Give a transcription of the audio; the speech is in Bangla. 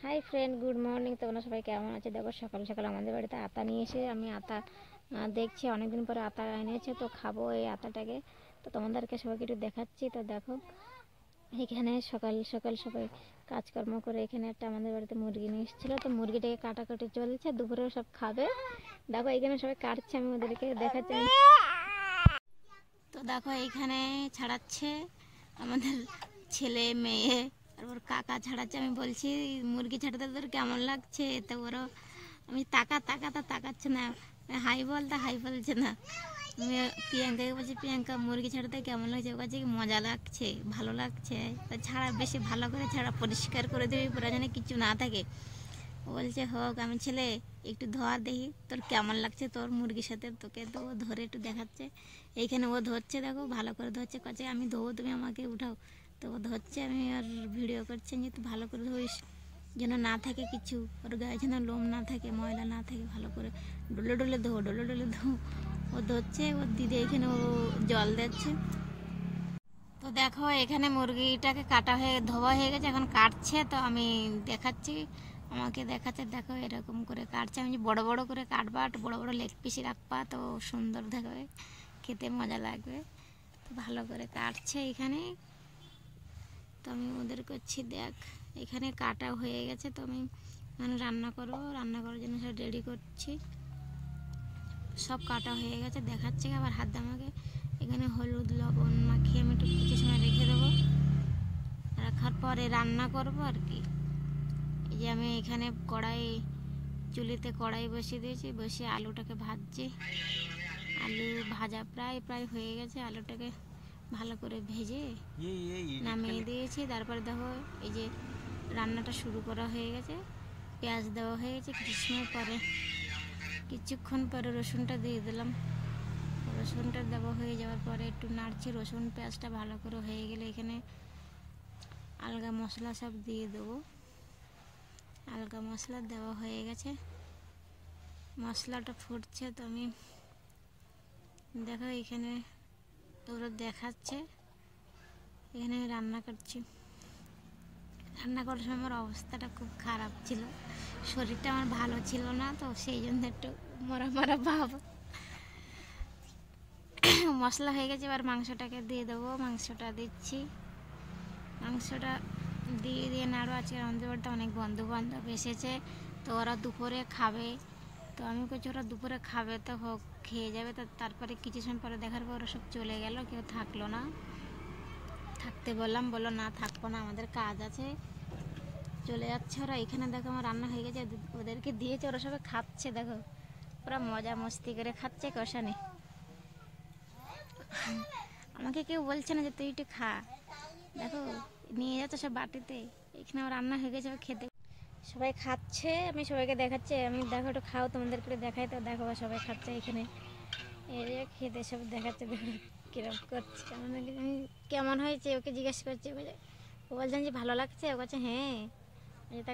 Hi friend, good morning. তোমরা সবাই কেমন আছে? দেখো সকাল সকাল আমাদের বাড়িতে আতা নিয়ে এসে আমি আতা দেখছি অনেকদিন পরে আতা এনেছে, তো খাবো এই আতাটাকে। তো তোমাদেরকে সবাইকে একটু দেখাচ্ছি। তো দেখো এখানে সকাল সকাল সবাই কাজকর্ম করে এখানে একটা আমাদের বাড়িতে মুরগি নিয়ে এসেছিলো, তো মুরগিটাকে কাটাকাটি চলছে, দুপুরেও সব খাবে। দেখো এখানে সবাই কাটছে, আমি ওদেরকে দেখাচ্ছি। তো দেখো এইখানে ছাড়াচ্ছে আমাদের ছেলে মেয়ে, তারপর কাকা ছাড়াচ্ছে। আমি বলছি মুরগি ছাড়াতে তোর কেমন লাগছে? তো ওরা আমি তাকাচ্ছে না, হাই বলতে হাই বলছে না। আমি প্রিয়াঙ্কাকে বলছি, প্রিয়াঙ্কা মুরগি ছাড়াতে কেমন লাগছে? ও কাছে মজা লাগছে, ভালো লাগছে। তা ছাড়া বেশি ভালো করে ছাড়া, পরিষ্কার করে দেবে পুরো, যেন কিছু না থাকে। ও বলছে হোক। আমি ছেলে একটু ধোয়া দেখি তোর কেমন লাগছে তোর মুরগির সাথে। তোকে তো ও ধরে একটু দেখাচ্ছে। এইখানে ও ধরছে, দেখো ভালো করে ধরছে, কাছে আমি ধোবো, তুমি আমাকে উঠাও। তো ও ধরছে, আমি আর ভিডিও করছি যে তুই ভালো করে ধরিস, যেন না থাকে কিছু, ওর গায়ে যেন লোম না থাকে, ময়লা না থাকে। ভালো করে ডলে ডলে ধো, ডলে ডলে ধো। ও ধরছে, ওর দিদি এখানে ও জল দিচ্ছে। তো দেখো এখানে মুরগিটাকে কাটা হয়ে ধোয়া হয়ে গেছে, এখন কাটছে। তো আমি দেখাচ্ছি, আমাকে দেখাচ্ছে। দেখো এরকম করে কাটছে। আমি বড় বড় করে কাটবা, বড় বড় লেগ পিস রাখবা, তো সুন্দর দেখবে, খেতে মজা লাগবে। তো ভালো করে কাটছে এখানে। তো আমি ওদের করছি, দেখ এখানে কাটা হয়ে গেছে। তো আমি মানে রান্না করবো, রান্না করার জন্য সব রেডি করছি। সব কাটা হয়ে গেছে, দেখাচ্ছে আবার হাত আমাকে। এখানে হলুদ লবণ মাখিয়ে আমি একটু কিছু সময় রেখে দেবো, রাখার পরে রান্না করব আর কি। এই যে আমি এখানে চুলিতে কড়াই বসিয়ে দিয়েছি, বসিয়ে আলুটাকে ভাজছি। আলু ভাজা প্রায় প্রায় হয়ে গেছে, আলুটাকে ভালো করে ভেজে নামিয়ে দিয়েছি। তারপরে দেখো এই যে রান্নাটা শুরু করা হয়ে গেছে, পেঁয়াজ দেওয়া হয়ে গেছে। কিছুক্ষণ পরে রসুনটা দিয়ে দিলাম। রসুনটা দেওয়া হয়ে যাওয়ার পরে একটু নাড়ছি, রসুন পেঁয়াজটা ভালো করে হয়ে গেলে এখানে আলগা মশলা সব দিয়ে দেবো। আলগা মশলা দেওয়া হয়ে গেছে, মশলাটা ফুটছে। তো আমি দেখো এখানে ওরা দেখাচ্ছে, এখানে আমি রান্না করছি। রান্না করার সময় আমার অবস্থাটা খুব খারাপ ছিল, শরীরটা আমার ভালো ছিল না, তো সেই জন্য একটু মরা মরা ভাব। মশলা হয়ে গেছে, এবার মাংসটাকে দিয়ে দেবো। মাংসটা দিচ্ছি, মাংসটা দিয়ে নাড়ো। আজকে আমাদের বাড়িতে অনেক বন্ধু বান্ধব এসেছে, তো ওরা দুপুরে খাবে। তো আমি বলছি ওরা দুপুরে খাবে তো হোক, খেয়ে যাবে। তো তারপরে কিছু সময় পরে দেখার পর ওরা সব চলে গেল, কেউ থাকলো না। থাকতে বললাম, বললো না থাকবো না, আমাদের কাজ আছে, চলে যাচ্ছে ওরা। এখানে দেখো আমার রান্না হয়ে গেছে, ওদেরকে দিয়েছে, ওরা সবাই খাচ্ছে। দেখো ওরা মজা মস্তি করে খাচ্ছে, কষা নেই। আমাকে কেউ বলছে না যে তুই একটু খা। দেখো নিয়ে যাচ্ছে সব বাটিতে, এখানে আমার রান্না হয়ে গেছে, খেতে সবাই খাচ্ছে। আমি সবাইকে দেখাচ্ছি, আমি দেখো একটু খাও, তোমাদেরকে দেখাই। তো দেখো সবাই খাচ্ছে এখানে, এই যে খেতে সব দেখাচ্ছে। দেখো কিরকম করছে, কেমন হয়েছে ওকে জিজ্ঞেস করছে। ও বলছেন যে ভালো লাগছে, ও বলছে হ্যাঁ। তা